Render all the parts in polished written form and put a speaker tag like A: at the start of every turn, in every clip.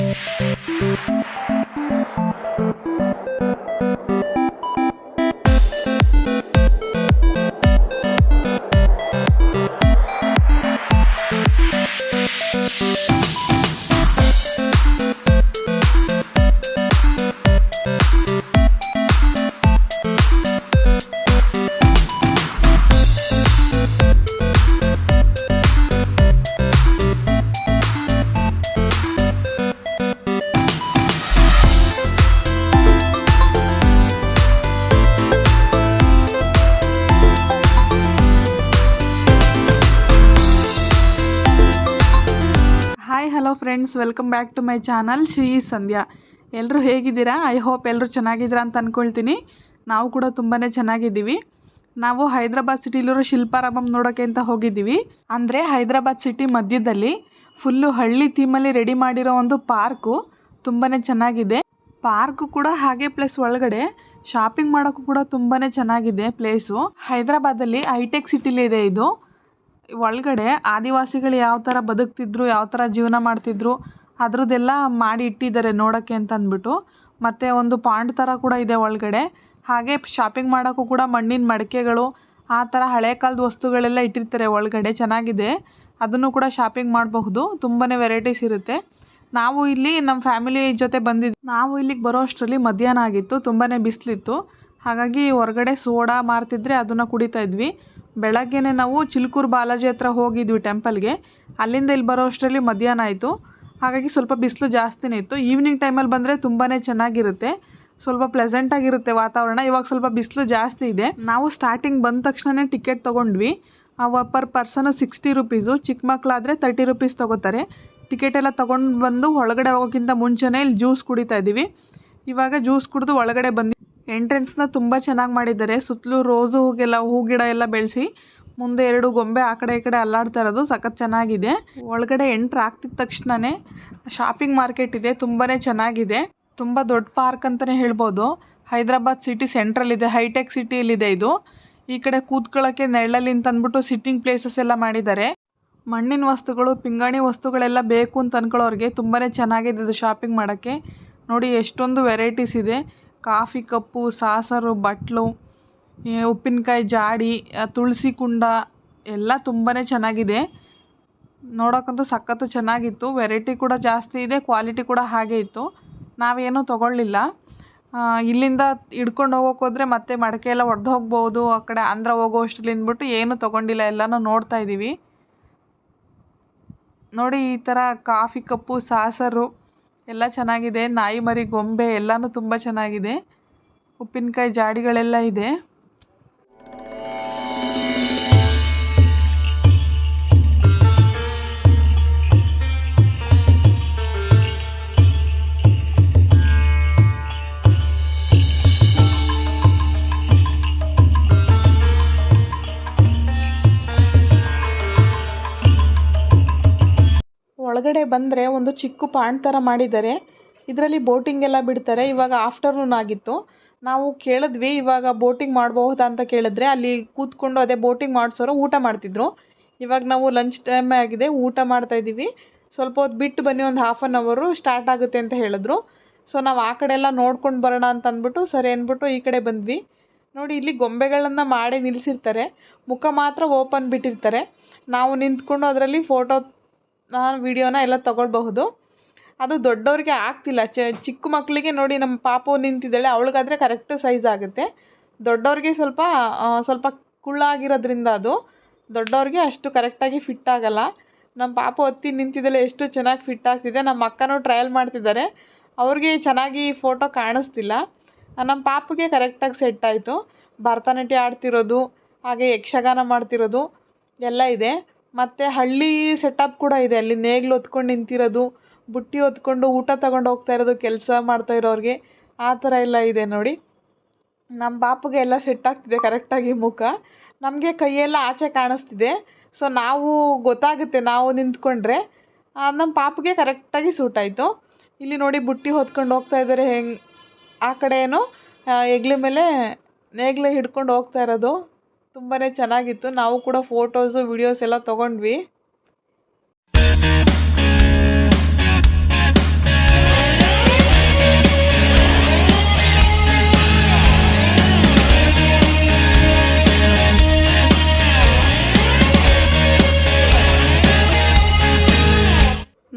A: Hi hello friends, welcome back to my channel Shri Sandhya. ಎಲ್ಲರೂ ಹೇಗಿದ್ದೀರಾ? I hope ಎಲ್ಲರೂ ಚೆನ್ನಾಗಿದ್ದೀರಾ ಅಂತ ಅಂದ್ಕೊಳ್ತೀನಿ. ನಾವು ಕೂಡ ತುಂಬಾ ಚೆನ್ನಾಗಿದ್ದೀವಿ. ನಾವು ಹೈದ್ರಾಬಾದ್ ಸಿಟಿಲಿರೋ ಶಿಲ್ಪಾರಾಮಮ್ ನೋಡೋಕ್ಕೆ ಅಂತ ಹೋಗಿದ್ದೀವಿ. ಅಂದರೆ ಹೈದ್ರಾಬಾದ್ ಸಿಟಿ ಮಧ್ಯದಲ್ಲಿ ಫುಲ್ಲು ಹಳ್ಳಿ ಥೀಮಲ್ಲಿ ರೆಡಿ ಮಾಡಿರೋ ಒಂದು ಪಾರ್ಕು ತುಂಬಾ ಚೆನ್ನಾಗಿದೆ. ಪಾರ್ಕು ಕೂಡ ಹಾಗೆ, ಪ್ಲಸ್ ಒಳಗಡೆ ಶಾಪಿಂಗ್ ಮಾಡೋಕ್ಕೂ ಕೂಡ ತುಂಬಾ ಚೆನ್ನಾಗಿದೆ ಪ್ಲೇಸು. ಹೈದ್ರಾಬಾದಲ್ಲಿ ಹೈಟೆಕ್ ಸಿಟಿಲಿ ಇದೆ ಇದು. ಒಳಗಡೆ ಆದಿವಾಸಿಗಳು ಯಾವ ಥರ ಬದುಕ್ತಿದ್ರು, ಯಾವ ಥರ ಜೀವನ ಮಾಡ್ತಿದ್ರು ಅದ್ರದ್ದೆಲ್ಲ ಮಾಡಿ ಇಟ್ಟಿದ್ದಾರೆ ನೋಡೋಕ್ಕೆ ಅಂತ ಅಂದ್ಬಿಟ್ಟು. ಮತ್ತು ಒಂದು ಪಾಂಡ್ ಥರ ಕೂಡ ಇದೆ ಒಳಗಡೆ. ಹಾಗೆ ಶಾಪಿಂಗ್ ಮಾಡೋಕ್ಕೂ ಕೂಡ ಮಣ್ಣಿನ ಮಡಿಕೆಗಳು, ಆ ಥರ ಹಳೆ ಕಾಲದ ವಸ್ತುಗಳೆಲ್ಲ ಇಟ್ಟಿರ್ತಾರೆ ಒಳಗಡೆ. ಚೆನ್ನಾಗಿದೆ, ಅದನ್ನು ಕೂಡ ಶಾಪಿಂಗ್ ಮಾಡಬಹುದು. ತುಂಬಾ ವೆರೈಟೀಸ್ ಇರುತ್ತೆ. ನಾವು ಇಲ್ಲಿ ನಮ್ಮ ಫ್ಯಾಮಿಲಿ ಜೊತೆ ಬಂದಿದ್ದು. ನಾವು ಇಲ್ಲಿಗೆ ಬರೋ ಅಷ್ಟರಲ್ಲಿ ಮಧ್ಯಾಹ್ನ ಆಗಿತ್ತು, ತುಂಬಾ ಬಿಸಿಲಿತ್ತು. ಹಾಗಾಗಿ ಹೊರಗಡೆ ಸೋಡಾ ಮಾರ್ತಿದ್ರೆ ಅದನ್ನು ಕುಡಿತಾ ಇದ್ವಿ. ಬೆಳಗ್ಗೆನೇ ನಾವು ಚಿಲ್ಕೂರು ಬಾಲಾಜಿ ಹತ್ರ ಹೋಗಿದ್ವಿ ಟೆಂಪಲ್ಗೆ. ಅಲ್ಲಿಂದ ಇಲ್ಲಿ ಬರೋ ಅಷ್ಟರಲ್ಲಿ ಮಧ್ಯಾಹ್ನ ಆಯಿತು. ಹಾಗಾಗಿ ಸ್ವಲ್ಪ ಬಿಸಿಲು ಜಾಸ್ತಿನೇ ಇತ್ತು. ಈವ್ನಿಂಗ್ ಟೈಮಲ್ಲಿ ಬಂದರೆ ತುಂಬಾ ಚೆನ್ನಾಗಿರುತ್ತೆ, ಸ್ವಲ್ಪ ಪ್ಲೆಸೆಂಟಾಗಿರುತ್ತೆ ವಾತಾವರಣ. ಇವಾಗ ಸ್ವಲ್ಪ ಬಿಸಿಲು ಜಾಸ್ತಿ ಇದೆ. ನಾವು ಸ್ಟಾರ್ಟಿಂಗ್ ಬಂದ ತಕ್ಷಣವೇ ಟಿಕೆಟ್ ತೊಗೊಂಡ್ವಿ. Per person 60 rupees. ಚಿಕ್ಕ ಮಕ್ಕಳಾದರೆ 30 ರುಪೀಸ್ ತೊಗೋತಾರೆ. ಟಿಕೆಟ್ ಎಲ್ಲ ತೊಗೊಂಡು ಬಂದು ಒಳಗಡೆ ಹೋಗೋಕ್ಕಿಂತ ಮುಂಚೆನೇ ಇಲ್ಲಿ ಜ್ಯೂಸ್ ಕುಡಿತಾ ಇದ್ದೀವಿ. ಇವಾಗ ಜ್ಯೂಸ್ ಕುಡಿದು ಒಳಗಡೆ ಬಂದು ಎಂಟ್ರೆನ್ಸ್ನ ತುಂಬ ಚೆನ್ನಾಗಿ ಮಾಡಿದ್ದಾರೆ. ಸುತ್ತಲೂ ರೋಸು ಹೂ ಗಿಡ ಎಲ್ಲ ಬೆಳೆಸಿ, ಮುಂದೆ 2 ಗೊಂಬೆ ಆ ಕಡೆ ಈ ಕಡೆ ಅಲ್ಲಾಡ್ತಾ ಇರೋದು ಸಖತ್ ಚೆನ್ನಾಗಿದೆ. ಒಳಗಡೆ ಎಂಟ್ರ್ ಆಗ್ತಿದ್ದ ತಕ್ಷಣವೇ ಶಾಪಿಂಗ್ ಮಾರ್ಕೆಟ್ ಇದೆ, ತುಂಬಾ ಚೆನ್ನಾಗಿದೆ. ತುಂಬ ದೊಡ್ಡ ಪಾರ್ಕ್ ಅಂತಲೇ ಹೇಳ್ಬೋದು. ಹೈದ್ರಾಬಾದ್ ಸಿಟಿ ಸೆಂಟ್ರಲ್ಲಿದೆ, ಹೈಟೆಕ್ ಸಿಟಿಯಲ್ಲಿದೆ ಇದು. ಈ ಕಡೆ ಕೂತ್ಕೊಳ್ಳೋಕ್ಕೆ ನೆರಳಲ್ಲಿ ಅಂತ ಅಂದ್ಬಿಟ್ಟು ಸಿಟ್ಟಿಂಗ್ ಪ್ಲೇಸಸ್ ಎಲ್ಲ ಮಾಡಿದ್ದಾರೆ. ಮಣ್ಣಿನ ವಸ್ತುಗಳು, ಪಿಂಗಾಣಿ ವಸ್ತುಗಳೆಲ್ಲ ಬೇಕು ಅಂತ ಅಂದ್ಕೊಳ್ಳೋರಿಗೆ ತುಂಬಾ ಚೆನ್ನಾಗಿದೆ ಇದು ಶಾಪಿಂಗ್ ಮಾಡೋಕ್ಕೆ. ನೋಡಿ ಎಷ್ಟೊಂದು ವೆರೈಟೀಸ್ ಇದೆ. ಕಾಫಿ ಕಪ್ಪು, ಸಾಸರು, ಬಟ್ಲು, ಉಪ್ಪಿನಕಾಯಿ ಜಾಡಿ, ತುಳಸಿ ಕುಂಡ ಎಲ್ಲ ತುಂಬಾ ಚೆನ್ನಾಗಿದೆ. ನೋಡೋಕ್ಕಂತೂ ಸಖತ್ತು ಚೆನ್ನಾಗಿತ್ತು. ವೆರೈಟಿ ಕೂಡ ಜಾಸ್ತಿ ಇದೆ, ಕ್ವಾಲಿಟಿ ಕೂಡ ಹಾಗೆ ಇತ್ತು. ನಾವೇನೂ ತೊಗೊಳ್ಳಿಲ್ಲ. ಇಲ್ಲಿಂದ ಹಿಡ್ಕೊಂಡು ಹೋಗೋಕ್ಕೋದ್ರೆ ಮತ್ತೆ ಮಡಕೆ ಎಲ್ಲ ಒಡೆದು ಹೋಗ್ಬೋದು, ಆ ಕಡೆ ಆಂಧ್ರ ಹೋಗೋ ಅಷ್ಟರಲ್ಲಿ ಅಂದ್ಬಿಟ್ಟು ಏನೂ ತೊಗೊಂಡಿಲ್ಲ, ಎಲ್ಲನೂ ನೋಡ್ತಾ ಇದ್ದೀವಿ. ನೋಡಿ ಈ ಥರ ಕಾಫಿ ಕಪ್ಪು, ಸಾಸರು ಎಲ್ಲ ಚೆನ್ನಾಗಿದೆ. ನಾಯಿ ಮರಿ, ಗೊಂಬೆ ಎಲ್ಲನೂ ತುಂಬ ಚೆನ್ನಾಗಿದೆ. ಉಪ್ಪಿನಕಾಯಿ ಜಾಡಿಗಳೆಲ್ಲ ಇದೆ. ಒಳಗಡೆ ಬಂದರೆ ಒಂದು ಚಿಕ್ಕ ಪಾಂಡ್ ಥರ ಮಾಡಿದ್ದಾರೆ. ಇದರಲ್ಲಿ ಬೋಟಿಂಗ್ ಎಲ್ಲ ಬಿಡ್ತಾರೆ. ಇವಾಗ ಆಫ್ಟರ್ನೂನ್ ಆಗಿತ್ತು. ನಾವು ಕೇಳಿದ್ವಿ ಇವಾಗ ಬೋಟಿಂಗ್ ಮಾಡಬಹುದಾ ಅಂತ ಕೇಳಿದ್ರೆ, ಅಲ್ಲಿ ಕೂತ್ಕೊಂಡು ಅದೇ ಬೋಟಿಂಗ್ ಮಾಡಿಸೋರು ಊಟ ಮಾಡ್ತಿದ್ರು. ಇವಾಗ ನಾವು ಲಂಚ್ ಟೈಮ್ ಆಗಿದೆ, ಊಟ ಮಾಡ್ತಾಯಿದ್ದೀವಿ. ಸ್ವಲ್ಪ ಹೊತ್ತು ಬಿಟ್ಟು ಬನ್ನಿ, ಒಂದು 1/2 hour ಸ್ಟಾರ್ಟ್ ಆಗುತ್ತೆ ಅಂತ ಹೇಳಿದ್ರು. ಸೊ ನಾವು ಆ ಕಡೆ ಎಲ್ಲ ನೋಡ್ಕೊಂಡು ಬರೋಣ ಅಂತ ಅಂದ್ಬಿಟ್ಟು ಸರಿ ಅಂದ್ಬಿಟ್ಟು ಈ ಕಡೆ ಬಂದ್ವಿ. ನೋಡಿ ಇಲ್ಲಿ ಗೊಂಬೆಗಳನ್ನು ಮಾಡಿ ನಿಲ್ಲಿಸಿರ್ತಾರೆ, ಮುಖ ಮಾತ್ರ ಓಪನ್ ಬಿಟ್ಟಿರ್ತಾರೆ. ನಾವು ನಿಂತ್ಕೊಂಡು ಅದರಲ್ಲಿ ವಿಡಿಯೋನ ಎಲ್ಲ ತೊಗೊಳ್ಬಹುದು. ಅದು ದೊಡ್ಡವ್ರಿಗೆ ಆಗ್ತಿಲ್ಲ. ಚಿಕ್ಕ ಮಕ್ಕಳಿಗೆ ನೋಡಿ, ನಮ್ಮ ಪಾಪು ನಿಂತಿದ್ದಾಳೆ, ಅವಳಿಗಾದರೆ ಕರೆಕ್ಟ್ ಸೈಜ್ ಆಗುತ್ತೆ. ದೊಡ್ಡವ್ರಿಗೆ ಸ್ವಲ್ಪ ಕುಳ್ಳಾಗಿರೋದ್ರಿಂದ ಅದು ದೊಡ್ಡವ್ರಿಗೆ ಅಷ್ಟು ಕರೆಕ್ಟಾಗಿ ಫಿಟ್ ಆಗಲ್ಲ. ನಮ್ಮ ಪಾಪು ಹತ್ತಿ ನಿಂತಿದ್ದಾಳೆ, ಎಷ್ಟು ಚೆನ್ನಾಗಿ ಫಿಟ್ ಆಗ್ತಿದೆ. ನಮ್ಮ ಅಕ್ಕನೂ ಟ್ರಯಲ್ ಮಾಡ್ತಿದ್ದಾರೆ, ಅವ್ರಿಗೆ ಚೆನ್ನಾಗಿ ಫೋಟೋ ಕಾಣಿಸ್ತಿಲ್ಲ. ನಮ್ಮ ಪಾಪುಗೆ ಕರೆಕ್ಟಾಗಿ ಸೆಟ್ ಆಯಿತು. ಭರತನಾಟ್ಯ ಆಡ್ತಿರೋದು, ಹಾಗೆ ಯಕ್ಷಗಾನ ಮಾಡ್ತಿರೋದು ಎಲ್ಲ ಇದೆ. ಮತ್ತು ಹಳ್ಳಿ ಸೆಟಪ್ ಕೂಡ ಇದೆ. ಅಲ್ಲಿ ನೇಗಿಲು ಹೊತ್ಕೊಂಡು ನಿಂತಿರೋದು, ಬುಟ್ಟಿ ಹೊತ್ಕೊಂಡು ಊಟ ತಗೊಂಡು ಹೋಗ್ತಾ ಇರೋದು, ಕೆಲಸ ಮಾಡ್ತಾ ಇರೋರಿಗೆ ಆ ಥರ ಎಲ್ಲ ಇದೆ ನೋಡಿ. ನಮ್ಮ ಪಾಪುಗೆ ಎಲ್ಲ ಸೆಟ್ ಆಗ್ತಿದೆ ಕರೆಕ್ಟಾಗಿ ಮುಖ. ನಮಗೆ ಕೈಯೆಲ್ಲ ಆಚೆ ಕಾಣಿಸ್ತಿದೆ. ಸೊ ನಾವು ಗೊತ್ತಾಗುತ್ತೆ, ನಾವು ನಿಂತ್ಕೊಂಡ್ರೆ. ನಮ್ಮ ಪಾಪುಗೆ ಕರೆಕ್ಟಾಗಿ ಸೂಟ್ ಆಯಿತು. ಇಲ್ಲಿ ನೋಡಿ ಬುಟ್ಟಿ ಹೊತ್ಕೊಂಡು ಹೋಗ್ತಾ ಇದ್ದಾರೆ. ಆ ಕಡೆ ಏನೋ ಹೆಗ್ಲ ಮೇಲೆ ನೇಗಿಲು ಹಿಡ್ಕೊಂಡು ಹೋಗ್ತಾ ಇರೋದು ತುಂಬಾ ಚೆನ್ನಾಗಿತ್ತು. ನಾವು ಕೂಡ ಫೋಟೋಸು ವಿಡಿಯೋಸ್ ಎಲ್ಲ ತೊಗೊಂಡ್ವಿ.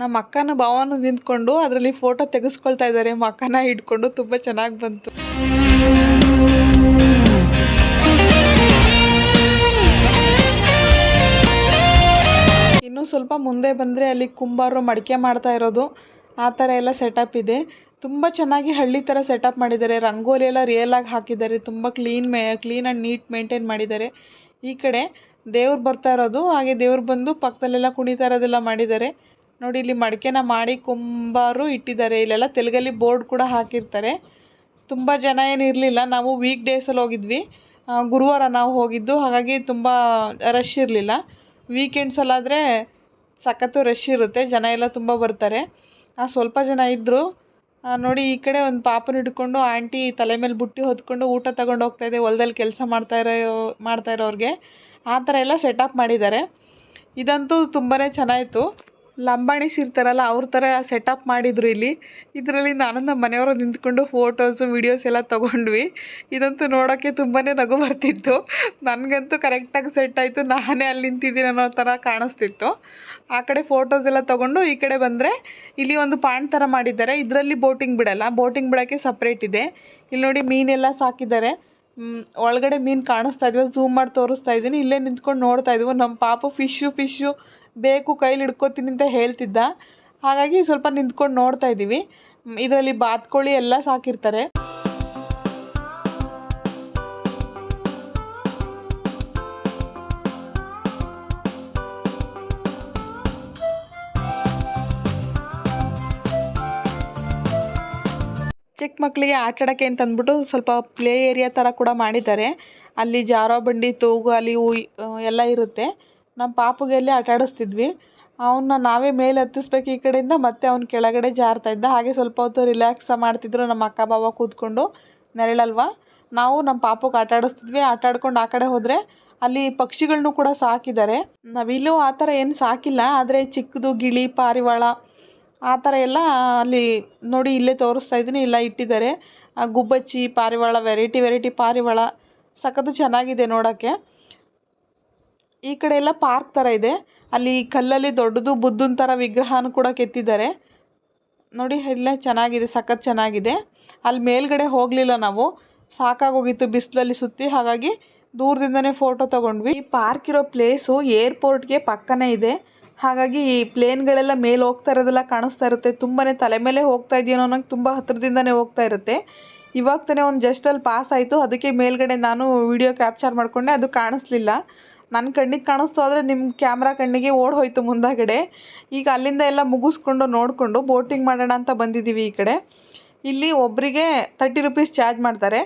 A: ನಮ್ಮ ಅಕ್ಕನ ಭಾವನು ನಿಂತ್ಕೊಂಡು ಅದರಲ್ಲಿ ಫೋಟೋ ತೆಗೆಸ್ಕೊಳ್ತಾ ಇದ್ದಾರೆ ಮಕ್ಕನ ಹಿಡ್ಕೊಂಡು. ತುಂಬ ಚೆನ್ನಾಗಿ ಬಂತು. ಇನ್ನೂ ಸ್ವಲ್ಪ ಮುಂದೆ ಬಂದರೆ ಅಲ್ಲಿ ಕುಂಬಾರರು ಮಡಿಕೆ ಮಾಡ್ತಾ ಇರೋದು ಆ ಥರ ಎಲ್ಲ ಸೆಟಪ್ ಇದೆ. ತುಂಬ ಚೆನ್ನಾಗಿ ಹಳ್ಳಿ ಥರ ಸೆಟಪ್ ಮಾಡಿದ್ದಾರೆ. ರಂಗೋಲಿ ಎಲ್ಲ ರಿಯಲಾಗಿ ಹಾಕಿದ್ದಾರೆ. ತುಂಬ ಕ್ಲೀನ್ ಆ್ಯಂಡ್ ನೀಟ್ ಮೇಂಟೈನ್ ಮಾಡಿದ್ದಾರೆ. ಈ ಕಡೆ ದೇವ್ರು ಬರ್ತಾ ಇರೋದು, ಹಾಗೆ ದೇವ್ರು ಬಂದು ಪಕ್ಕದಲ್ಲೆಲ್ಲ ಕುಣಿತಾ ಇರೋದೆಲ್ಲ ಮಾಡಿದ್ದಾರೆ ನೋಡಿ. ಇಲ್ಲಿ ಮಡಿಕೆನ ಮಾಡಿ ಕುಂಬಾರು ಇಟ್ಟಿದ್ದಾರೆ. ಇಲ್ಲೆಲ್ಲ ತೆಲುಗಲ್ಲಿ ಬೋರ್ಡ್ ಕೂಡ ಹಾಕಿರ್ತಾರೆ. ತುಂಬ ಜನ ಏನು ಇರಲಿಲ್ಲ. ನಾವು ವೀಕ್ ಡೇಸಲ್ಲಿ ಹೋಗಿದ್ವಿ, ಗುರುವಾರ ನಾವು ಹೋಗಿದ್ದು, ಹಾಗಾಗಿ ತುಂಬ ರಶ್ ಇರಲಿಲ್ಲ. ವೀಕೆಂಡ್ಸಲ್ಲಾದರೆ ಸಖತ್ತು ರಶ್ ಇರುತ್ತೆ, ಜನ ಎಲ್ಲ ತುಂಬ ಬರ್ತಾರೆ. ಸ್ವಲ್ಪ ಜನ ಇದ್ದರು ನೋಡಿ. ಈ ಕಡೆ ಒಂದು ಪಾಪನ ಹಿಡ್ಕೊಂಡು ಆಂಟಿ ತಲೆ ಮೇಲೆ ಬುಟ್ಟಿ ಹೊತ್ಕೊಂಡು ಊಟ ತಗೊಂಡು ಹೋಗ್ತಾಯಿದೆ, ಹೊಲದಲ್ಲಿ ಕೆಲಸ ಮಾಡ್ತಾ ಇರೋರಿಗೆ. ಆ ಥರ ಎಲ್ಲ ಸೆಟಪ್ ಮಾಡಿದ್ದಾರೆ. ಇದಂತೂ ತುಂಬಾ ಚೆನ್ನಾಯಿತು. ಲಂಬಾಣಿಸ್ ಇರ್ತಾರಲ್ಲ ಅವ್ರ ಥರ ಸೆಟಪ್ ಮಾಡಿದರು ಇಲ್ಲಿ. ಇದರಲ್ಲಿ ನಾನು ನಮ್ಮ ಮನೆಯವರು ನಿಂತ್ಕೊಂಡು ಫೋಟೋಸು ವೀಡಿಯೋಸ್ ಎಲ್ಲ ತೊಗೊಂಡ್ವಿ. ಇದಂತೂ ನೋಡೋಕ್ಕೆ ತುಂಬಾ ನಗು ಬರ್ತಿತ್ತು. ನನಗಂತೂ ಕರೆಕ್ಟಾಗಿ ಸೆಟ್ ಆಯಿತು. ನಾನೇ ಅಲ್ಲಿ ನಿಂತಿದ್ದೀನಿ ಅನ್ನೋ ಥರ ಕಾಣಿಸ್ತಿತ್ತು. ಆ ಕಡೆ ಫೋಟೋಸ್ ಎಲ್ಲ ತೊಗೊಂಡು ಈ ಕಡೆ ಬಂದರೆ ಇಲ್ಲಿ ಒಂದು ಪಾಂಡ್ ಥರ ಮಾಡಿದ್ದಾರೆ. ಇದರಲ್ಲಿ ಬೋಟಿಂಗ್ ಬಿಡಲ್ಲ, ಬೋಟಿಂಗ್ ಬಿಡೋಕ್ಕೆ ಸಪ್ರೇಟ್ ಇದೆ. ಇಲ್ಲಿ ನೋಡಿ ಮೀನೆಲ್ಲ ಸಾಕಿದ್ದಾರೆ. ಒಳಗಡೆ ಮೀನು ಕಾಣಿಸ್ತಾ ಇದ್ವಿ, ಝೂಮ್ ಮಾಡಿ ತೋರಿಸ್ತಾ ಇದ್ದೀನಿ. ಇಲ್ಲೇ ನಿಂತ್ಕೊಂಡು ನೋಡ್ತಾ ಇದ್ವಿ. ನಮ್ಮ ಪಾಪು ಫಿಶ್ಶು ಬೇಕು ಕೈಲಿ ಹಿಡ್ಕೊತೀನಿ ಅಂತ ಹೇಳ್ತಿದ್ದ, ಹಾಗಾಗಿ ಸ್ವಲ್ಪ ನಿಂತ್ಕೊಂಡು ನೋಡ್ತಾ ಇದ್ದೀವಿ. ಇದರಲ್ಲಿ ಬಾತುಕೋಳಿ ಎಲ್ಲ ಸಾಕಿರ್ತಾರೆ. ಚಿಕ್ಕ ಮಕ್ಕಳಿಗೆ ಆಟ ಆಡೋಕ್ಕೆ ಅಂತ ಅಂದ್ಬಿಟ್ಟು ಸ್ವಲ್ಪ ಪ್ಲೇ ಏರಿಯಾ ಥರ ಕೂಡ ಮಾಡಿದ್ದಾರೆ. ಅಲ್ಲಿ ಜಾರೋ ಬಂಡಿ, ತೂಗಾಲಿ ಎಲ್ಲ ಇರುತ್ತೆ. ನಮ್ಮ ಪಾಪುಗೆ ಅಲ್ಲಿ ಆಟ ಆಡಿಸ್ತಿದ್ವಿ. ಅವನ್ನ ನಾವೇ ಮೇಲೆ ಹತ್ತಿಸ್ಬೇಕು ಈ ಕಡೆಯಿಂದ, ಮತ್ತೆ ಅವ್ನು ಕೆಳಗಡೆ ಜಾರ್ತಾ ಇದ್ದ. ಹಾಗೆ ಸ್ವಲ್ಪ ಹೊತ್ತು ರಿಲ್ಯಾಕ್ಸ್ ಮಾಡ್ತಿದ್ರು ನಮ್ಮ ಅಕ್ಕ ಬಾವ ಕೂತ್ಕೊಂಡು, ನೆರಳಲ್ವ. ನಾವು ನಮ್ಮ ಪಾಪುಗೆ ಆಟ ಆಡಿಸ್ತಿದ್ವಿ. ಆಟ ಆಡ್ಕೊಂಡು ಆ ಕಡೆ ಹೋದರೆ ಅಲ್ಲಿ ಪಕ್ಷಿಗಳನ್ನೂ ಕೂಡ ಸಾಕಿದ್ದಾರೆ. ನವಿಲು ಆ ಥರ ಏನು ಸಾಕಿಲ್ಲ, ಆದರೆ ಚಿಕ್ಕದು ಗಿಳಿ, ಪಾರಿವಾಳ ಆ ಥರ ಎಲ್ಲ ಅಲ್ಲಿ ನೋಡಿ ಇಲ್ಲೇ ತೋರಿಸ್ತಾ ಇದ್ದೀನಿ, ಇಲ್ಲ ಇಟ್ಟಿದ್ದಾರೆ. ಗುಬ್ಬಚ್ಚಿ, ಪಾರಿವಾಳ, ವೆರೈಟಿ ಪಾರಿವಾಳ ಸಖತ್ತು ಚೆನ್ನಾಗಿದೆ ನೋಡೋಕ್ಕೆ. ಈ ಕಡೆ ಎಲ್ಲ ಪಾರ್ಕ್ ಥರ ಇದೆ. ಅಲ್ಲಿ ಕಲ್ಲಲ್ಲಿ ದೊಡ್ಡದು ಬುದ್ಧನ ಥರ ವಿಗ್ರಹನೂ ಕೂಡ ಕೆತ್ತಿದ್ದಾರೆ ನೋಡಿ. ಎಲ್ಲ ಚೆನ್ನಾಗಿದೆ, ಸಖತ್ತು ಚೆನ್ನಾಗಿದೆ. ಅಲ್ಲಿ ಮೇಲ್ಗಡೆ ಹೋಗಲಿಲ್ಲ ನಾವು, ಸಾಕಾಗೋಗಿತ್ತು ಬಿಸಿಲಲ್ಲಿ ಸುತ್ತಿ, ಹಾಗಾಗಿ ದೂರದಿಂದನೇ ಫೋಟೋ ತೊಗೊಂಡ್ವಿ. ಈ ಪಾರ್ಕ್ ಇರೋ ಪ್ಲೇಸು ಏರ್ಪೋರ್ಟ್ಗೆ ಪಕ್ಕನೇ ಇದೆ. ಹಾಗಾಗಿ ಈ ಪ್ಲೇನ್ಗಳೆಲ್ಲ ಮೇಲೆ ಹೋಗ್ತಾ ಇರೋದೆಲ್ಲ ಕಾಣಿಸ್ತಾ ಇರುತ್ತೆ. ತುಂಬಾ ತಲೆ ಮೇಲೆ ಹೋಗ್ತಾ ಇದೆಯೋ ಅನ್ನೋಂಗೆ ತುಂಬ ಹತ್ತಿರದಿಂದನೇ ಹೋಗ್ತಾ ಇರುತ್ತೆ. ಇವಾಗ ತಾನೇ ಒಂದು ಜಸ್ಟ್ ಅಲ್ಲಿ ಪಾಸ್ ಆಯಿತು, ಅದಕ್ಕೆ ಮೇಲ್ಗಡೆ ನಾನು ವಿಡಿಯೋ ಕ್ಯಾಪ್ಚರ್ ಮಾಡಿಕೊಂಡೆ. ಅದು ಕಾಣಿಸ್ಲಿಲ್ಲ. ನನ್ನ ಕಣ್ಣಿಗೆ ಕಾಣಿಸ್ತು, ಆದರೆ ನಿಮ್ಮ ಕ್ಯಾಮ್ರಾ ಕಣ್ಣಿಗೆ ಓಡ್ ಹೋಯಿತು ಮುಂದಾಗಡೆ. ಈಗ ಅಲ್ಲಿಂದ ಎಲ್ಲ ಮುಗಿಸ್ಕೊಂಡು ನೋಡಿಕೊಂಡು ಬೋಟಿಂಗ್ ಮಾಡೋಣ ಅಂತ ಬಂದಿದ್ದೀವಿ ಈ ಕಡೆ. ಇಲ್ಲಿ ಒಬ್ಬರಿಗೆ 30 ರೂಪೀಸ್ ಚಾರ್ಜ್ ಮಾಡ್ತಾರೆ.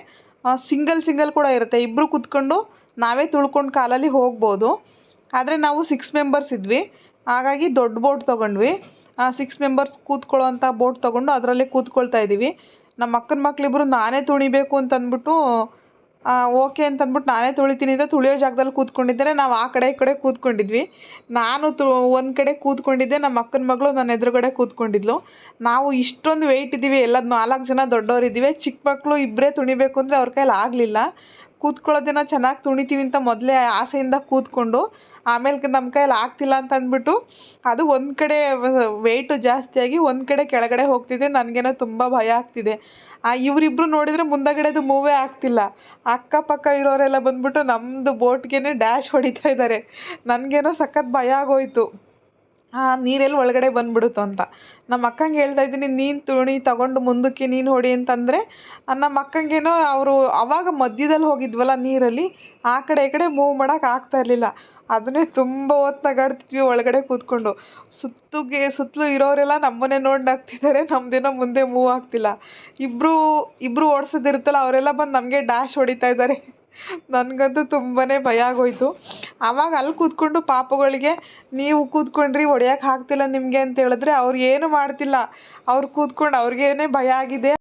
A: ಸಿಂಗಲ್ ಕೂಡ ಇರುತ್ತೆ. ಇಬ್ಬರು ಕೂತ್ಕೊಂಡು ನಾವೇ ತುಳ್ಕೊಂಡು ಕಾಲಲ್ಲಿ ಹೋಗ್ಬೋದು. ಆದರೆ ನಾವು 6 ಮೆಂಬರ್ಸ್ ಇದ್ವಿ, ಹಾಗಾಗಿ ದೊಡ್ಡ ಬೋಟ್ ತೊಗೊಂಡ್ವಿ. 6 ಮೆಂಬರ್ಸ್ ಕೂತ್ಕೊಳ್ಳೋ ಅಂಥ ಬೋಟ್ ತೊಗೊಂಡು ಅದರಲ್ಲೇ ಕೂತ್ಕೊಳ್ತಾ ಇದ್ದೀವಿ. ನಮ್ಮ ಅಕ್ಕನ ಮಕ್ಕಳಿಬ್ಬರು ನಾನೇ ತುಳಿಬೇಕು ಅಂತಂದ್ಬಿಟ್ಟು ಓಕೆ ಅಂತಂದ್ಬಿಟ್ಟು ನಾನೇ ತುಳಿತೀನಿ ಅಂತ ತುಳಿಯೋ ಜಾಗದಲ್ಲಿ ಕೂತ್ಕೊಂಡಿದ್ದಾರೆ. ನಾವು ಆ ಕಡೆ ಈ ಕಡೆ ಕೂತ್ಕೊಂಡಿದ್ವಿ. ನಾನು ಒಂದು ಕಡೆ ಕೂತ್ಕೊಂಡಿದ್ದೆ, ನಮ್ಮ ಅಕ್ಕನ ಮಗಳು ನನ್ನ ಎದುರುಗಡೆ ಕೂತ್ಕೊಂಡಿದ್ಲು. ನಾವು ಇಷ್ಟೊಂದು ವೆಯ್ಟ್ ಇದ್ದೀವಿ, ಎಲ್ಲ 4 ಜನ ದೊಡ್ಡವರಿದ್ದೀವಿ. ಚಿಕ್ಕ ಮಕ್ಕಳು ಇಬ್ಬರೇ ತುಣಿಬೇಕು ಅಂದರೆ ಅವ್ರ ಕೈಲಿ ಆಗಲಿಲ್ಲ. ಕೂತ್ಕೊಳ್ಳೋದೇನೋ ಚೆನ್ನಾಗಿ ತುಣಿತೀವಿ ಅಂತ ಮೊದಲೇ ಆಸೆಯಿಂದ ಕೂತ್ಕೊಂಡು, ಆಮೇಲೆ ನಮ್ಮ ಕೈಯಲ್ಲಿ ಆಗ್ತಿಲ್ಲ ಅಂತ ಅಂದ್ಬಿಟ್ಟು ಅದು ಒಂದು ಕಡೆ ವೆಯ್ಟು ಜಾಸ್ತಿಯಾಗಿ ಒಂದು ಕಡೆ ಕೆಳಗಡೆ ಹೋಗ್ತಿದೆ. ನನಗೇನೋ ತುಂಬ ಭಯ ಆಗ್ತಿದೆ. ಇವರಿಬ್ಬರು ನೋಡಿದರೆ ಮುಂದಗಡೆದು ಮೂವೇ ಆಗ್ತಿಲ್ಲ. ಅಕ್ಕಪಕ್ಕ ಇರೋರೆಲ್ಲ ಬಂದ್ಬಿಟ್ಟು ನಮ್ಮದು ಬೋಟ್ಗೆ ಡ್ಯಾಶ್ ಹೊಡಿತಾ ಇದ್ದಾರೆ. ನನಗೇನೋ ಸಖತ್ ಭಯ ಆಗೋಯ್ತು, ನೀರೆಲ್ಲಿ ಒಳಗಡೆ ಬಂದ್ಬಿಡುತ್ತೋ ಅಂತ. ನಮ್ಮ ಅಕ್ಕಂಗೆ ಹೇಳ್ತಾ ಇದ್ದೀನಿ, ನೀನು ತುಣಿ ತಗೊಂಡು ಮುಂದಕ್ಕೆ ನೀನು ಹೊಡಿ ಅಂತಂದರೆ, ನಮ್ಮ ಅಕ್ಕಂಗೇನೋ ಅವರು ಆವಾಗ ಮಧ್ಯದಲ್ಲಿ ಹೋಗಿದ್ವಲ್ಲ ನೀರಲ್ಲಿ, ಆ ಕಡೆ ಈ ಕಡೆ ಮೂವ್ ಮಾಡೋಕೆ ಆಗ್ತಾ ಇರಲಿಲ್ಲ. ಅದನ್ನೇ ತುಂಬ ಹೊತ್ತು ನಗಾಡ್ತಿದ್ವಿ ಒಳಗಡೆ ಕೂತ್ಕೊಂಡು. ಸುತ್ತಲೂ ಇರೋರೆಲ್ಲ ನಮ್ಮನ್ನೇ ನೋಡಿ ನಗ್ತಿದ್ದಾರೆ, ನಮ್ಮದೇನೋ ಮುಂದೆ ಮೂವ್ ಆಗ್ತಿಲ್ಲ. ಇಬ್ಬರು ಓಡಿಸೋದಿರುತ್ತಲ್ಲ ಅವರೆಲ್ಲ ಬಂದು ನಮಗೆ ಡ್ಯಾಶ್ ಹೊಡಿತಾ ಇದ್ದಾರೆ. ನನಗಂತೂ ತುಂಬಾ ಭಯ ಆಗೋಯ್ತು. ಆವಾಗ ಅಲ್ಲಿ ಕೂತ್ಕೊಂಡು ಪಾಪುಗಳಿಗೆ, ನೀವು ಕೂತ್ಕೊಂಡ್ರಿ ಹೊಡೆಯೋಕೆ ಆಗ್ತಿಲ್ಲ ನಿಮಗೆ ಅಂತ ಹೇಳಿದ್ರೆ ಅವ್ರು ಏನು ಮಾಡ್ತಿಲ್ಲ. ಅವ್ರು ಕೂತ್ಕೊಂಡು ಅವ್ರಿಗೇನೆ ಭಯ ಆಗಿದೆ.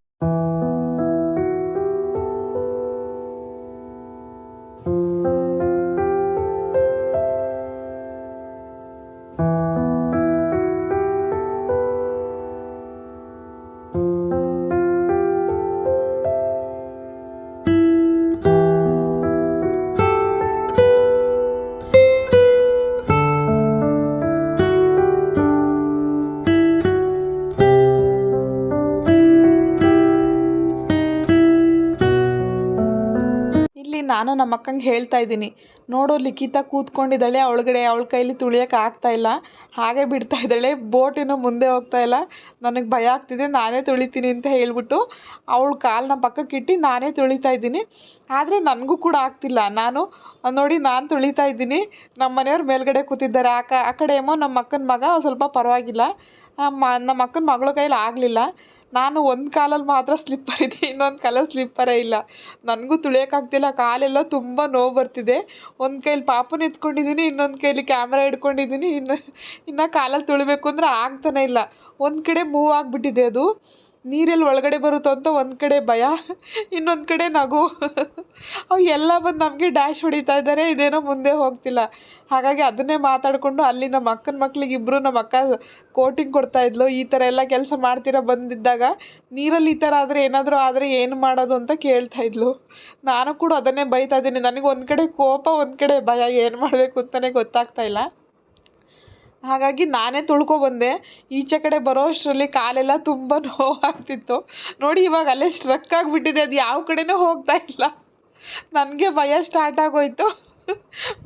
A: ನಮ್ಮ ಅಕ್ಕಂಗೆ ಹೇಳ್ತಾ ಇದ್ದೀನಿ, ನೋಡು ಲಿಖಿತ ಕೂತ್ಕೊಂಡಿದ್ದಾಳೆ ಒಳಗಡೆ, ಅವಳ ಕೈಲಿ ತುಳಿಯೋಕೆ ಆಗ್ತಾಯಿಲ್ಲ, ಹಾಗೆ ಬಿಡ್ತಾ ಇದ್ದಾಳೆ, ಬೋಟ್ ಇನ್ನೂ ಮುಂದೆ ಹೋಗ್ತಾ ಇಲ್ಲ, ನನಗೆ ಭಯ ಆಗ್ತಿದೆ, ನಾನೇ ತುಳಿತೀನಿ ಅಂತ ಹೇಳ್ಬಿಟ್ಟು ಅವಳ ಕಾಲನ್ನ ಪಕ್ಕಕ್ಕೆ ಇಟ್ಟು ನಾನೇ ತುಳಿತಾ ಇದ್ದೀನಿ. ಆದರೆ ನನಗೂ ಕೂಡ ಆಗ್ತಿಲ್ಲ. ನೋಡಿ ನಾನು ತುಳಿತಾ ಇದ್ದೀನಿ, ನಮ್ಮ ಮನೆಯವ್ರು ಮೇಲ್ಗಡೆ ಕೂತಿದ್ದಾರೆ. ಆ ಕಡೆ ಏನೋ ನಮ್ಮ ಅಕ್ಕನ ಮಗ ಸ್ವಲ್ಪ ಪರವಾಗಿಲ್ಲ, ನಮ್ಮ ಅಕ್ಕನ ಮಗಳ ಕೈಲಿ ಆಗಲಿಲ್ಲ. ನಾನು ಒಂದು ಕಾಲಲ್ಲಿ ಮಾತ್ರ ಸ್ಲಿಪ್ಪರ್ ಇದೆ, ಇನ್ನೊಂದು ಕಾಲಲ್ಲಿ ಸ್ಲಿಪ್ಪರೇ ಇಲ್ಲ. ನನಗೂ ತುಳಿಯೋಕ್ಕಾಗ್ತಿಲ್ಲ, ಕಾಲೆಲ್ಲ ತುಂಬ ನೋವು ಬರ್ತಿದೆ. ಒಂದು ಕೈಲಿ ಪಾಪುನ ಎತ್ಕೊಂಡಿದ್ದೀನಿ, ಇನ್ನೊಂದು ಕೈಲಿ ಕ್ಯಾಮ್ರಾ ಹಿಡ್ಕೊಂಡಿದ್ದೀನಿ. ಇನ್ನು ಕಾಲಲ್ಲಿ ತುಳಿಬೇಕು ಅಂದರೆ ಆಗ್ತಾನೆ ಇಲ್ಲ. ಒಂದು ಕಡೆ ಮೂವ್ ಆಗಿಬಿಟ್ಟಿದೆ, ಅದು ನೀರೆಲ್ಲಿ ಒಳಗಡೆ ಬರುತ್ತೋ ಅಂತ ಒಂದು ಕಡೆ ಭಯ, ಇನ್ನೊಂದು ಕಡೆ ನಗು. ಅವು ಎಲ್ಲ ಬಂದು ನಮಗೆ ಡ್ಯಾಶ್ ಹೊಡಿತಾ ಇದ್ದಾರೆ, ಇದೇನೋ ಮುಂದೆ ಹೋಗ್ತಿಲ್ಲ. ಹಾಗಾಗಿ ಅದನ್ನೇ ಮಾತಾಡಿಕೊಂಡು ಅಲ್ಲಿ ನಮ್ಮ ಅಕ್ಕನ ಮಕ್ಳಿಗೆ ಇಬ್ಬರು ನಮ್ಮ ಅಕ್ಕ ಕೋಟಿಂಗ್ ಕೊಡ್ತಾಯಿದ್ಲು, ಈ ಥರ ಎಲ್ಲ ಕೆಲಸ ಮಾಡ್ತೀರಾ ಬಂದಿದ್ದಾಗ, ನೀರಲ್ಲಿ ಈ ಥರ ಆದರೆ ಏನಾದರೂ ಆದರೆ ಏನು ಮಾಡೋದು ಅಂತ ಕೇಳ್ತಾಯಿದ್ಲು. ನಾನು ಕೂಡ ಅದನ್ನೇ ಬೈತಾ ಇದ್ದೀನಿ. ನನಗೆ ಒಂದು ಕಡೆ ಕೋಪ, ಒಂದು ಕಡೆ ಭಯ, ಏನು ಮಾಡಬೇಕು ಅಂತಲೇ ಗೊತ್ತಾಗ್ತಾಯಿಲ್ಲ. ಹಾಗಾಗಿ ನಾನೇ ತುಳ್ಕೊಬಂದೆ. ಈಚೆ ಕಡೆ ಬರೋ ಅಷ್ಟರಲ್ಲಿ ಕಾಲೆಲ್ಲ ತುಂಬ ನೋವಾಗ್ತಿತ್ತು. ನೋಡಿ ಇವಾಗ ಅಲ್ಲೇ ಸ್ಟ್ರಕ್ ಆಗಿಬಿಟ್ಟಿದೆ, ಅದು ಯಾವ ಕಡೆನೂ ಹೋಗ್ತಾ ಇಲ್ಲ. ನನಗೆ ಭಯ ಸ್ಟಾರ್ಟ್ ಆಗೋಯ್ತು.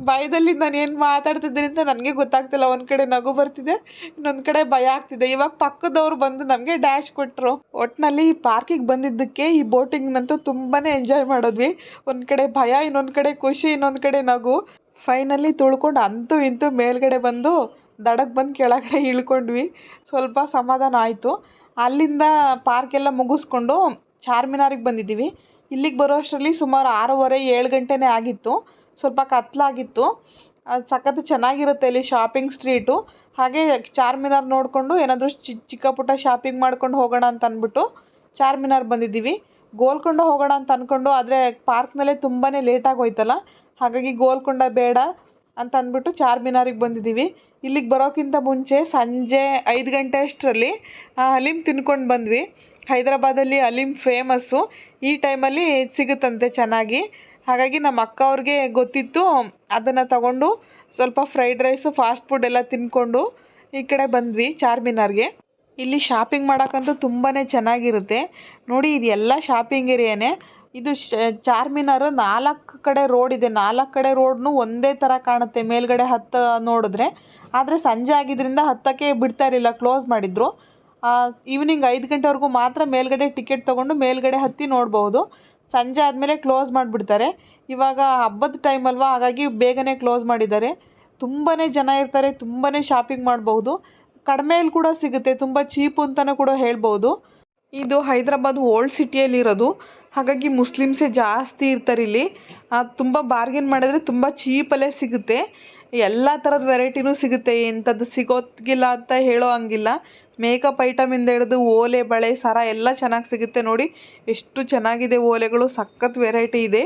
A: ಭಯದಲ್ಲಿ ನಾನು ಏನು ಮಾತಾಡ್ತಿದ್ದೀನಿ ಅಂತ ನನಗೆ ಗೊತ್ತಾಗ್ತಿಲ್ಲ. ಒಂದು ಕಡೆ ನಗು ಬರ್ತಿದೆ, ಇನ್ನೊಂದು ಕಡೆ ಭಯ ಆಗ್ತಿದೆ. ಇವಾಗ ಪಕ್ಕದವ್ರು ಬಂದು ನಮಗೆ ಡ್ಯಾಶ್ ಕೊಟ್ಟರು. ಒಟ್ಟಿನಲ್ಲಿ ಈ ಪಾರ್ಕಿಗೆ ಬಂದಿದ್ದಕ್ಕೆ ಈ ಬೋಟಿಂಗ್ನಂತೂ ತುಂಬಾ ಎಂಜಾಯ್ ಮಾಡಿದ್ವಿ. ಒಂದು ಕಡೆ ಭಯ, ಇನ್ನೊಂದು ಕಡೆ ಖುಷಿ, ಇನ್ನೊಂದು ಕಡೆ ನಗು. ಫೈನಲಿ ತುಳ್ಕೊಂಡು ಅಂತೂ ಇಂತೂ ಮೇಲ್ಗಡೆ ಬಂದು ದಡಕ್ಕೆ ಬಂದು ಕೆಳಗಡೆ ಇಳ್ಕೊಂಡ್ವಿ. ಸ್ವಲ್ಪ ಸಮಾಧಾನ ಆಯಿತು. ಅಲ್ಲಿಂದ ಪಾರ್ಕೆಲ್ಲ ಮುಗಿಸ್ಕೊಂಡು ಚಾರ್ಮಿನಾರಿಗೆ ಬಂದಿದ್ದೀವಿ. ಇಲ್ಲಿಗೆ ಬರೋ ಅಷ್ಟರಲ್ಲಿ ಸುಮಾರು 6:30 7 ಗಂಟೆನೇ ಆಗಿತ್ತು. ಸ್ವಲ್ಪ ಕತ್ಲಾಗಿತ್ತು. ಅದು ಸಖತ್ತು ಚೆನ್ನಾಗಿರುತ್ತೆ ಇಲ್ಲಿ ಶಾಪಿಂಗ್ ಸ್ಟ್ರೀಟು. ಹಾಗೆ ಚಾರ್ಮಿನಾರ್ ನೋಡಿಕೊಂಡು ಏನಾದರೂ ಚಿಕ್ಕ ಪುಟ್ಟ ಶಾಪಿಂಗ್ ಮಾಡ್ಕೊಂಡು ಹೋಗೋಣ ಅಂತ ಅಂದ್ಬಿಟ್ಟು ಚಾರ್ಮಿನಾರ್ ಬಂದಿದ್ದೀವಿ. ಗೋಲ್ಕೊಂಡ ಹೋಗೋಣ ಅಂತ ಅಂದ್ಕೊಂಡು, ಆದರೆ ಪಾರ್ಕ್ನಲ್ಲೇ ತುಂಬಾ ಲೇಟಾಗಿ ಹೋಯ್ತಲ್ಲ, ಹಾಗಾಗಿ ಗೋಲ್ಕೊಂಡ ಬೇಡ ಅಂತ ಅಂದ್ಬಿಟ್ಟು ಚಾರ್ಮಿನಾರಿಗೆ ಬಂದಿದ್ದೀವಿ. ಇಲ್ಲಿಗೆ ಬರೋಕ್ಕಿಂತ ಮುಂಚೆ ಸಂಜೆ 5 ಗಂಟೆ ಅಷ್ಟರಲ್ಲಿ ಹಲೀಮ್ ತಿನ್ಕೊಂಡು ಬಂದ್ವಿ. ಹೈದ್ರಾಬಾದಲ್ಲಿ ಹಲೀಮ್ ಫೇಮಸ್ಸು, ಈ ಟೈಮಲ್ಲಿ ಸಿಗುತ್ತಂತೆ ಚೆನ್ನಾಗಿ. ಹಾಗಾಗಿ ನಮ್ಮ ಅಕ್ಕ ಅವ್ರಿಗೆ ಗೊತ್ತಿತ್ತು, ಅದನ್ನು ತಗೊಂಡು ಸ್ವಲ್ಪ ಫ್ರೈಡ್ ರೈಸು, ಫಾಸ್ಟ್ ಫುಡ್ ಎಲ್ಲ ತಿನ್ಕೊಂಡು ಈ ಕಡೆ ಬಂದ್ವಿ ಚಾರ್ಮಿನಾರ್ಗೆ. ಇಲ್ಲಿ ಶಾಪಿಂಗ್ ಮಾಡೋಕ್ಕಂತೂ ತುಂಬಾ ಚೆನ್ನಾಗಿರುತ್ತೆ. ನೋಡಿ ಇದು ಎಲ್ಲ ಶಾಪಿಂಗ್ ಏರಿಯಾನೇ. ಇದು ಚಾರ್ಮಿನಾರ್ 4 ಕಡೆ ರೋಡ್ ಇದೆ. 4 ಕಡೆ ರೋಡ್ನು ಒಂದೇ ಥರ ಕಾಣುತ್ತೆ ಮೇಲ್ಗಡೆ ನೋಡಿದ್ರೆ. ಆದರೆ ಸಂಜೆ ಆಗಿದ್ದರಿಂದ ಹತ್ತಕ್ಕೆ ಬಿಡ್ತಾ ಇರಲಿಲ್ಲ, ಕ್ಲೋಸ್ ಮಾಡಿದ್ರು. ಈವ್ನಿಂಗ್ 5 ಗಂಟೆವರೆಗೂ ಮಾತ್ರ ಮೇಲ್ಗಡೆ ಟಿಕೆಟ್ ತೊಗೊಂಡು ಮೇಲ್ಗಡೆ ಹತ್ತಿ ನೋಡ್ಬೋದು. ಸಂಜೆ ಆದಮೇಲೆ ಕ್ಲೋಸ್ ಮಾಡಿಬಿಡ್ತಾರೆ. ಇವಾಗ ಹಬ್ಬದ ಟೈಮ್ ಅಲ್ವಾ, ಹಾಗಾಗಿ ಬೇಗನೆ ಕ್ಲೋಸ್ ಮಾಡಿದ್ದಾರೆ. ತುಂಬಾ ಜನ ಇರ್ತಾರೆ, ತುಂಬಾ ಶಾಪಿಂಗ್ ಮಾಡ್ಬೋದು. ಕಡಿಮೆಯಲ್ಲಿ ಕೂಡ ಸಿಗುತ್ತೆ, ತುಂಬ ಚೀಪು ಅಂತಲೂ ಕೂಡ ಹೇಳ್ಬೋದು. ಇದು ಹೈದ್ರಾಬಾದ್ ಓಲ್ಡ್ ಸಿಟಿಯಲ್ಲಿರೋದು, ಹಾಗಾಗಿ ಮುಸ್ಲಿಮ್ಸೇ ಜಾಸ್ತಿ ಇರ್ತಾರೆ ಇಲ್ಲಿ. ತುಂಬ ಬಾರ್ಗೇನ್ ಮಾಡಿದ್ರೆ ತುಂಬ ಚೀಪಲ್ಲೇ ಸಿಗುತ್ತೆ. ಎಲ್ಲ ಥರದ ವೆರೈಟಿನೂ ಸಿಗುತ್ತೆ, ಇಂಥದ್ದು ಸಿಗೋಗಿಲ್ಲ ಅಂತ ಹೇಳೋ ಹಂಗಿಲ್ಲ. ಮೇಕಪ್ ಐಟಮಿಂದ ಹಿಡಿದು ಓಲೆ, ಬಳೆ, ಸರ ಎಲ್ಲ ಚೆನ್ನಾಗಿ ಸಿಗುತ್ತೆ. ನೋಡಿ ಎಷ್ಟು ಚೆನ್ನಾಗಿದೆ ಓಲೆಗಳು, ಸಖತ್ ವೆರೈಟಿ ಇದೆ.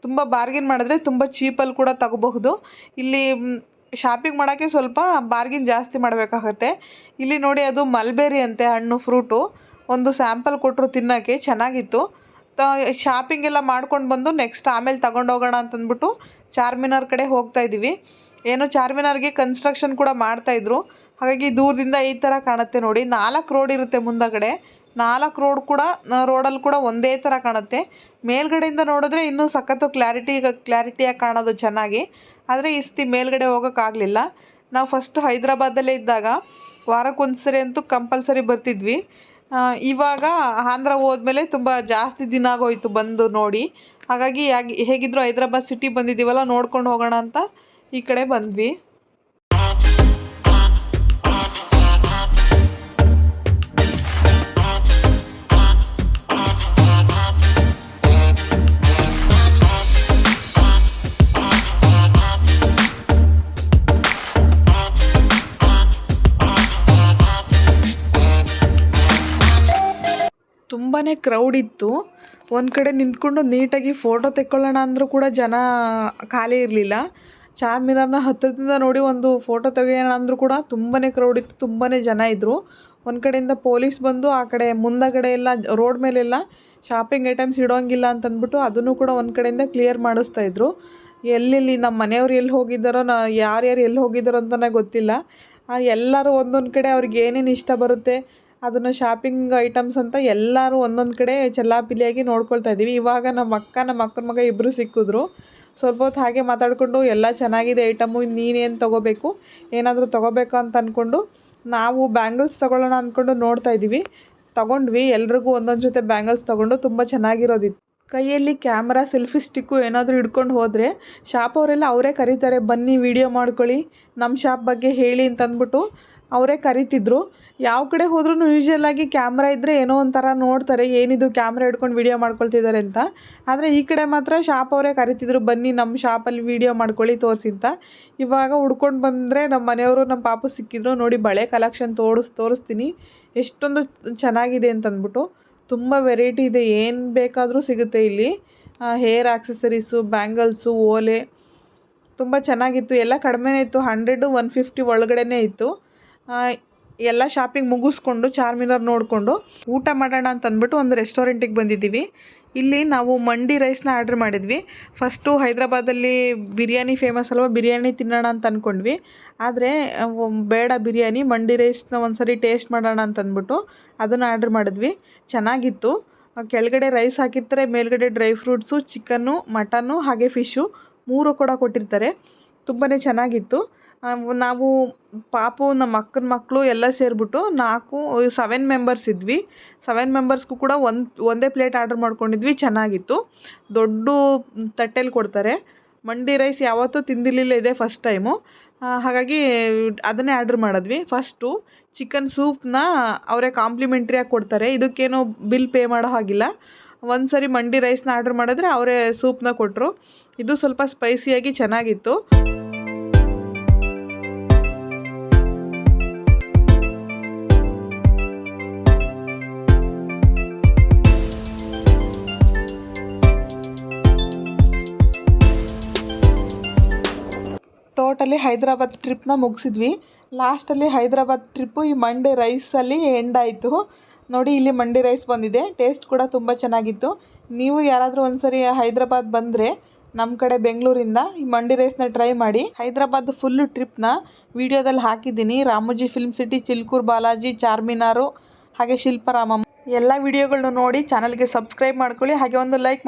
A: ತುಂಬ ಬಾರ್ಗೇನ್ ಮಾಡಿದ್ರೆ ತುಂಬ ಚೀಪಲ್ಲಿ ಕೂಡ ತಗೋಬಹುದು. ಇಲ್ಲಿ ಶಾಪಿಂಗ್ ಮಾಡೋಕ್ಕೆ ಸ್ವಲ್ಪ ಬಾರ್ಗೇನ್ ಜಾಸ್ತಿ ಮಾಡಬೇಕಾಗತ್ತೆ. ಇಲ್ಲಿ ನೋಡಿ ಅದು ಮಲ್ಬೇರಿ ಅಂತೆ ಹಣ್ಣು, ಫ್ರೂಟು. ಒಂದು ಸ್ಯಾಂಪಲ್ ಕೊಟ್ಟರು ತಿನ್ನೋಕ್ಕೆ, ಚೆನ್ನಾಗಿತ್ತು. ಶಾಪಿಂಗ್ ಎಲ್ಲ ಮಾಡ್ಕೊಂಡು ಬಂದು ನೆಕ್ಸ್ಟ್ ಆಮೇಲೆ ತಗೊಂಡೋಗೋಣ ಅಂತಂದ್ಬಿಟ್ಟು ಚಾರ್ಮಿನಾರ್ ಕಡೆ ಹೋಗ್ತಾ ಇದ್ದೀವಿ. ಏನೋ ಚಾರ್ಮಿನಾರ್ಗೆ ಕನ್ಸ್ಟ್ರಕ್ಷನ್ ಕೂಡ ಮಾಡ್ತಾಯಿದ್ರು, ಹಾಗಾಗಿ ದೂರದಿಂದ ಈ ಥರ ಕಾಣುತ್ತೆ. ನೋಡಿ 4 ರೋಡ್ ಇರುತ್ತೆ ಮುಂದಗಡೆ, 4 ರೋಡಲ್ಲಿ ಕೂಡ ಒಂದೇ ಥರ ಕಾಣುತ್ತೆ. ಮೇಲ್ಗಡೆಯಿಂದ ನೋಡಿದ್ರೆ ಇನ್ನೂ ಸಖತ್ತು ಕ್ಲಾರಿಟಿಯಾಗಿ ಕಾಣೋದು ಚೆನ್ನಾಗಿ. ಆದರೆ ಈ ಸತಿ ಮೇಲ್ಗಡೆ ಹೋಗೋಕ್ಕಾಗಲಿಲ್ಲ. ನಾವು ಫಸ್ಟ್ ಹೈದ್ರಾಬಾದಲ್ಲೇ ಇದ್ದಾಗ ವಾರಕ್ಕೊಂದ್ಸರಿ ಅಂತೂ ಕಂಪಲ್ಸರಿ ಬರ್ತಿದ್ವಿ. ಇವಾಗ ಆಂಧ್ರ ಹೋದ್ಮೇಲೆ ತುಂಬ ಜಾಸ್ತಿ ದಿನ ಆಗೋಯ್ತು ಬಂದು ನೋಡಿ. ಹಾಗಾಗಿ ಹೇಗಿದ್ರು ಹೈದ್ರಾಬಾದ್ ಸಿಟಿ ಬಂದಿದ್ದೀವಲ್ಲ, ನೋಡ್ಕೊಂಡು ಹೋಗೋಣ ಅಂತ ಈ ಕಡೆ ಬಂದ್ವಿ. ತುಂಬಾ ಕ್ರೌಡ್ ಇತ್ತು. ಒಂದು ಕಡೆ ನಿಂತ್ಕೊಂಡು ನೀಟಾಗಿ ಫೋಟೋ ತೆಕ್ಕೊಳ್ಳೋಣ ಅಂದರೂ ಕೂಡ ಜನ ಖಾಲಿ ಇರಲಿಲ್ಲ. ಚಾರ್ಮಿನಾರ್ನ ಹತ್ತಿರದಿಂದ ನೋಡಿ ಒಂದು ಫೋಟೋ ತೆಗೆಯೋಣ ಅಂದರೂ ಕೂಡ ತುಂಬಾ ಕ್ರೌಡ್ ಇತ್ತು, ತುಂಬಾ ಜನ ಇದ್ದರು. ಒಂದು ಕಡೆಯಿಂದ ಪೊಲೀಸ್ ಬಂದು ಆ ಕಡೆ ಮುಂದಗಡೆ ಎಲ್ಲ ರೋಡ್ ಮೇಲೆಲ್ಲ ಶಾಪಿಂಗ್ ಐಟಮ್ಸ್ ಇಡೋಂಗಿಲ್ಲ ಅಂತಂದ್ಬಿಟ್ಟು ಅದನ್ನು ಕೂಡ ಒಂದು ಕಡೆಯಿಂದ ಕ್ಲಿಯರ್ ಮಾಡಿಸ್ತಾಯಿದ್ರು. ಎಲ್ಲೆಲ್ಲಿ ನಮ್ಮ ಮನೆಯವ್ರು ಎಲ್ಲಿ ಹೋಗಿದ್ದಾರೋ, ಯಾರ್ಯಾರು ಎಲ್ಲಿ ಹೋಗಿದ್ದಾರೋ ಅಂತಲೇ ಗೊತ್ತಿಲ್ಲ. ಎಲ್ಲರೂ ಒಂದೊಂದು ಕಡೆ ಅವ್ರಿಗೆ ಏನೇನು ಇಷ್ಟ ಬರುತ್ತೆ ಅದನ್ನು ಶಾಪಿಂಗ್ ಐಟಮ್ಸ್ ಅಂತ ಎಲ್ಲರೂ ಒಂದೊಂದು ಕಡೆ ಚೆಲ್ಲಾಪಿಲ್ಲಿಯಾಗಿ ನೋಡ್ಕೊಳ್ತಾ ಇದ್ದೀವಿ. ಇವಾಗ ನಮ್ಮ ಅಕ್ಕನ ಮಗ ಇಬ್ಬರು ಸಿಕ್ಕಿದ್ರು. ಸ್ವಲ್ಪ ಹೊತ್ತು ಹಾಗೆ ಮಾತಾಡಿಕೊಂಡು ಎಲ್ಲ ಚೆನ್ನಾಗಿದೆ ಐಟಮು, ನೀನೇನು ತೊಗೋಬೇಕು, ಏನಾದರೂ ತೊಗೋಬೇಕಾ ಅಂತ ಅಂದ್ಕೊಂಡು ನಾವು ಬ್ಯಾಂಗಲ್ಸ್ ತೊಗೊಳ್ಳೋಣ ಅಂದ್ಕೊಂಡು ನೋಡ್ತಾ ಇದ್ದೀವಿ. ತೊಗೊಂಡ್ವಿ, ಎಲ್ರಿಗೂ ಒಂದೊಂದು ಜೊತೆ ಬ್ಯಾಂಗಲ್ಸ್ ತೊಗೊಂಡು ತುಂಬ ಚೆನ್ನಾಗಿರೋದಿತ್ತು. ಕೈಯಲ್ಲಿ ಕ್ಯಾಮ್ರಾ, ಸೆಲ್ಫಿ ಸ್ಟಿಕ್ಕು ಏನಾದರೂ ಹಿಡ್ಕೊಂಡು ಹೋದರೆ ಶಾಪ್ ಅವರೆಲ್ಲ ಅವರೇ ಕರೀತಾರೆ, ಬನ್ನಿ ವಿಡಿಯೋ ಮಾಡ್ಕೊಳ್ಳಿ, ನಮ್ಮ ಶಾಪ್ ಬಗ್ಗೆ ಹೇಳಿ ಅಂತಂದ್ಬಿಟ್ಟು ಅವರೇ ಕರಿತಿದ್ರು. ಯಾವ ಕಡೆ ಹೋದ್ರೂ ಯೂಶ್ವಲಾಗಿ ಕ್ಯಾಮ್ರಾ ಇದ್ದರೆ ಏನೋ ಒಂಥರ ನೋಡ್ತಾರೆ, ಏನಿದು ಕ್ಯಾಮ್ರಾ ಹಿಡ್ಕೊಂಡು ವಿಡಿಯೋ ಮಾಡ್ಕೊಳ್ತಿದ್ದಾರೆ ಅಂತ. ಆದರೆ ಈ ಕಡೆ ಮಾತ್ರ ಶಾಪ್ ಅವರೇ ಕರಿತಿದ್ರು, ಬನ್ನಿ ನಮ್ಮ ಶಾಪಲ್ಲಿ ವಿಡಿಯೋ ಮಾಡ್ಕೊಳ್ಳಿ, ತೋರಿಸಿ ಅಂತ. ಇವಾಗ ಹುಡ್ಕೊಂಡು ಬಂದರೆ ನಮ್ಮ ಮನೆಯವರು ನಮ್ಮ ಪಾಪು ಸಿಕ್ಕಿದ್ರು. ನೋಡಿ ಬಳೆ ಕಲೆಕ್ಷನ್ ತೋರಿಸ್ತೀನಿ ಎಷ್ಟೊಂದು ಚೆನ್ನಾಗಿದೆ ಅಂತಂದ್ಬಿಟ್ಟು. ತುಂಬ ವೆರೈಟಿ ಇದೆ, ಏನು ಬೇಕಾದರೂ ಸಿಗುತ್ತೆ ಇಲ್ಲಿ. ಹೇರ್ ಆಕ್ಸೆಸರೀಸು, ಬ್ಯಾಂಗಲ್ಸು, ಓಲೆ ತುಂಬ ಚೆನ್ನಾಗಿತ್ತು. ಎಲ್ಲ ಕಡಿಮೆನೇ ಇತ್ತು, 100 150 ಒಳಗಡೆನೇ ಇತ್ತು. ಎಲ್ಲ ಶಾಪಿಂಗ್ ಮುಗಿಸ್ಕೊಂಡು ಚಾರ್ಮಿನಾರ್ ನೋಡಿಕೊಂಡು ಊಟ ಮಾಡೋಣ ಅಂತಂದ್ಬಿಟ್ಟು ಒಂದು ರೆಸ್ಟೋರೆಂಟಿಗೆ ಬಂದಿದ್ದೀವಿ. ಇಲ್ಲಿ ನಾವು ಮಂಡಿ ರೈಸ್ನ ಆರ್ಡ್ರ್ ಮಾಡಿದ್ವಿ. ಫಸ್ಟು ಹೈದ್ರಾಬಾದಲ್ಲಿ ಬಿರಿಯಾನಿ ಫೇಮಸ್ ಅಲ್ವಾ, ಬಿರಿಯಾನಿ ತಿನ್ನೋಣ ಅಂತ ಅಂದ್ಕೊಂಡ್ವಿ. ಆದರೆ ಬೇಡ, ಬಿರಿಯಾನಿ, ಮಂಡಿ ರೈಸ್ನ ಒಂದು ಸರಿ ಟೇಸ್ಟ್ ಮಾಡೋಣ ಅಂತಂದ್ಬಿಟ್ಟು ಅದನ್ನು ಆರ್ಡ್ರ್ ಮಾಡಿದ್ವಿ. ಚೆನ್ನಾಗಿತ್ತು. ಕೆಳಗಡೆ ರೈಸ್ ಹಾಕಿರ್ತಾರೆ, ಮೇಲ್ಗಡೆ ಡ್ರೈ ಫ್ರೂಟ್ಸು, ಚಿಕನ್ನು, ಮಟನ್ನು ಹಾಗೆ ಫಿಶ್ಶು 3 ಕೂಡ ಕೊಟ್ಟಿರ್ತಾರೆ. ತುಂಬಾ ಚೆನ್ನಾಗಿತ್ತು. ನಾವು ಪಾಪು, ನಮ್ಮ ಅಕ್ಕನ ಮಕ್ಕಳು ಎಲ್ಲ ಸೇರಿಬಿಟ್ಟು 7 ಮೆಂಬರ್ಸ್ ಇದ್ವಿ. 7 ಮೆಂಬರ್ಸ್ಗೂ ಕೂಡ ಒಂದೇ ಪ್ಲೇಟ್ ಆರ್ಡ್ರ್ ಮಾಡ್ಕೊಂಡಿದ್ವಿ. ಚೆನ್ನಾಗಿತ್ತು. ದೊಡ್ಡ ತಟ್ಟೆಲಿ ಕೊಡ್ತಾರೆ. ಮಂಡಿ ರೈಸ್ ಯಾವತ್ತೂ ತಿಂದಿರಲಿಲ್ಲ, ಇದೆ ಫಸ್ಟ್ ಟೈಮು. ಹಾಗಾಗಿ ಅದನ್ನೇ ಆರ್ಡ್ರ್ ಮಾಡಿದ್ವಿ. ಫಸ್ಟು ಚಿಕನ್ ಸೂಪ್ನ ಅವರೇ ಕಾಂಪ್ಲಿಮೆಂಟ್ರಿಯಾಗಿ ಕೊಡ್ತಾರೆ, ಇದಕ್ಕೇನು ಬಿಲ್ ಪೇ ಮಾಡೋ ಹಾಗಿಲ್ಲ. ಒಂದು ಸರಿ ಮಂಡಿ ರೈಸ್ನ ಆರ್ಡ್ರ್ ಮಾಡಿದ್ರೆ ಅವರೇ ಸೂಪ್ನ ಕೊಟ್ಟರು. ಇದು ಸ್ವಲ್ಪ ಸ್ಪೈಸಿಯಾಗಿ ಚೆನ್ನಾಗಿತ್ತು. ಟೋಟಲಿ ಹೈದ್ರಾಬಾದ್ ಟ್ರಿಪ್ನ ಮುಗಿಸಿದ್ವಿ. ಲಾಸ್ಟಲ್ಲಿ ಹೈದ್ರಾಬಾದ್ ಟ್ರಿಪ್ಪು ಈ ಮಂಡಿ ರೈಸಲ್ಲಿ ಎಂಡ್ ಆಯಿತು. ನೋಡಿ, ಇಲ್ಲಿ ಮಂಡಿ ರೈಸ್ ಬಂದಿದೆ. ಟೇಸ್ಟ್ ಕೂಡ ತುಂಬ ಚೆನ್ನಾಗಿತ್ತು. ನೀವು ಯಾರಾದರೂ ಒಂದು ಸರಿ ಹೈದ್ರಾಬಾದ್ ಬಂದರೆ ನಮ್ಮ ಕಡೆ ಬೆಂಗಳೂರಿಂದ ಈ ಮಂಡಿ ರೈಸ್ನ ಟ್ರೈ ಮಾಡಿ. ಹೈದ್ರಾಬಾದ್ ಫುಲ್ಲು ಟ್ರಿಪ್ನ ವೀಡಿಯೋದಲ್ಲಿ ಹಾಕಿದ್ದೀನಿ. ರಾಮೋಜಿ ಫಿಲ್ಮ್ ಸಿಟಿ, ಚಿಲ್ಕೂರು ಬಾಲಾಜಿ, ಚಾರ್ಮಿನಾರು ಹಾಗೆ ಶಿಲ್ಪಾರಾಮಮ್ ಎಲ್ಲ ವೀಡಿಯೋಗಳನ್ನ ನೋಡಿ ಚಾನಲ್ಗೆ ಸಬ್ಸ್ಕ್ರೈಬ್ ಮಾಡ್ಕೊಳ್ಳಿ. ಹಾಗೆ ಒಂದು ಲೈಕ್ ಮಾಡಿ.